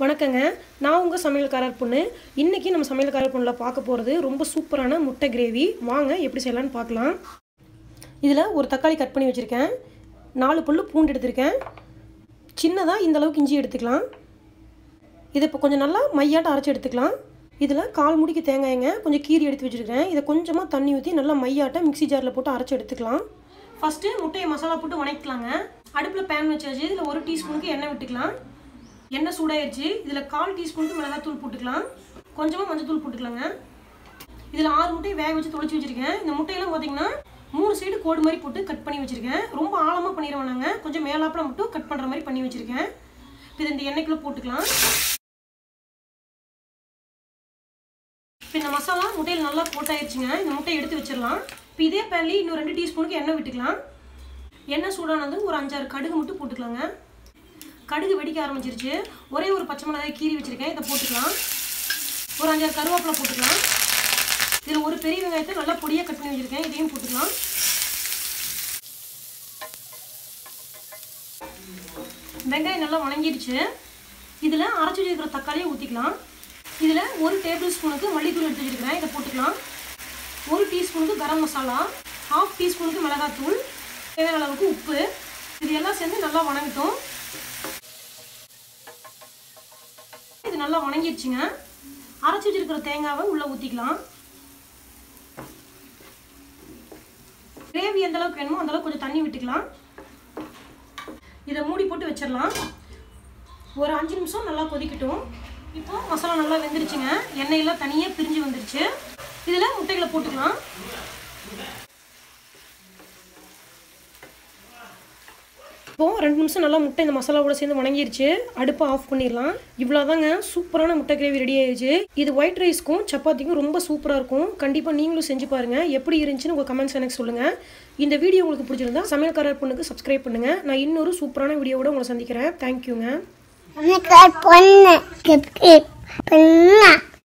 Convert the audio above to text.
வணக்கங்க. நான் உங்கள் சமையல்காரர் பொண்ணு. இன்றைக்கி நம்ம சமையல்காரர் பொண்ணில் பார்க்க போகிறது ரொம்ப சூப்பரான முட்டை கிரேவி. வாங்க எப்படி செய்யலான்னு பார்க்கலாம். இதில் ஒரு தக்காளி கட் பண்ணி வச்சுருக்கேன், 4 பல்லு பூண்டு எடுத்திருக்கேன், சின்னதாக இந்த அளவுக்கு இஞ்சி எடுத்துக்கலாம். இதை இப்போ கொஞ்சம் நல்லா மையாட்ட அரைச்சி எடுத்துக்கலாம். இதில் 1/4 மூடிக்கு தேங்காய்ங்க கொஞ்சம் கீரி எடுத்து வச்சுருக்கேன். இதை கொஞ்சமாக தண்ணி ஊற்றி நல்லா மையாட்ட மிக்ஸி ஜாரில் போட்டு அரைச்சி எடுத்துக்கலாம். ஃபஸ்ட்டு முட்டையை மசாலா போட்டு வணக்கிக்கலாங்க. அடுப்பில் பேன் வச்சாச்சு. இதில் 1 டீஸ்பூனுக்கு எண்ணெய் விட்டுக்கலாம். எண்ணெய் சூடாயிருச்சு. இதில் 1/4 டீஸ்பூனுக்கு மிளகாத்தூள் போட்டுக்கலாம், கொஞ்சமாக மஞ்சத்தூள் போட்டுக்கலாங்க. இதில் 6 முட்டையை வேக வச்சு தொலைச்சி வச்சுருக்கேன். இந்த முட்டையெல்லாம் பார்த்தீங்கன்னா 3 சைடு கோடு மாதிரி போட்டு கட் பண்ணி வச்சுருக்கேன். ரொம்ப ஆழமாக பண்ணிட வேணாங்க, கொஞ்சம் மேலாப்பில் மட்டும் கட் பண்ணுற மாதிரி பண்ணி வச்சுருக்கேன். இது இந்த எண்ணெய்க்குள்ளே போட்டுக்கலாம். இப்போ இந்த மசாலா முட்டையில் நல்லா போட்டாயிருச்சுங்க. இந்த முட்டையை எடுத்து வச்சிடலாம். இப்போ இதே பேன்லேயே இன்னும் 2 டீஸ்பூனுக்கு எண்ணெய் விட்டுக்கலாம். எண்ணெய் சூடானது ஒரு 5-6 கடுகு மட்டும் போட்டுக்கலாங்க. கடுகு வெடிக்க ஆரம்பிச்சிருச்சு. ஒரே ஒரு பச்சை மிளகாய் கீரி வச்சுருக்கேன், இதை போட்டுக்கலாம். ஒரு 5-6 கருவேப்பிலை போட்டுக்கலாம். இதில் ஒரு பெரிய வெங்காயத்தை நல்லா பொடியாக கட் பண்ணி வச்சுருக்கேன், இதையும் போட்டுக்கலாம். வெங்காயம் நல்லா வணங்கிடுச்சு. இதில் அரைச்சி வச்சுருக்கிற தக்காளியை ஊற்றிக்கலாம். இதில் 1 டேபிள் ஸ்பூனுக்கு மல்லித்தூள் எடுத்து வச்சுருக்கிறேன், இதை போட்டுக்கலாம். 1 டீஸ்பூனுக்கு கரம் மசாலா, 1/2 டீஸ்பூனுக்கு மிளகாத்தூள், தேவையான அளவுக்கு உப்பு. இது எல்லாம் சேர்ந்து நல்லா வணங்கட்டும். இது நல்லா வணங்கிடுச்சுங்க. அரைச்சி வச்சிருக்கிற தேங்காவை உள்ளே ஊற்றிக்கலாம். கிரேவி எந்த அளவுக்கு வேணுமோ அந்த அளவுக்கு கொஞ்சம் தண்ணி விட்டுக்கலாம். இதை மூடி போட்டு வச்சிடலாம். ஒரு 5 நிமிஷம் நல்லா கொதிக்கட்டும். இப்போ மசாலா நல்லா வெந்துருச்சுங்க. எண்ணெயெல்லாம் தனியாக பிரிஞ்சு வந்துருச்சு. இதில் முட்டைகளை போட்டுக்கலாம். இப்போது 2 நிமிஷம் நல்லா முட்டை இந்த மசாலாவோட சேர்ந்து வணங்கிருச்சு. அடுப்பை ஆஃப் பண்ணிடலாம். இவ்வளோதாங்க, சூப்பரான முட்டை கிரேவி ரெடி ஆயிடுச்சு. இது ஒயிட் ரைஸ்க்கும் சப்பாத்திக்கும் ரொம்ப சூப்பராக இருக்கும். கண்டிப்பாக நீங்களும் செஞ்சு பாருங்கள். எப்படி இருந்துச்சுன்னு உங்கள் கமெண்ட்ஸ் எனக்கு சொல்லுங்கள். இந்த வீடியோ உங்களுக்கு பிடிச்சிருந்தா சமையல்காரர் பொண்ணுக்கு சப்ஸ்கிரைப் பண்ணுங்கள். நான் இன்னொரு சூப்பரான வீடியோவோட உங்களை சந்திக்கிறேன். தேங்க்யூங்க.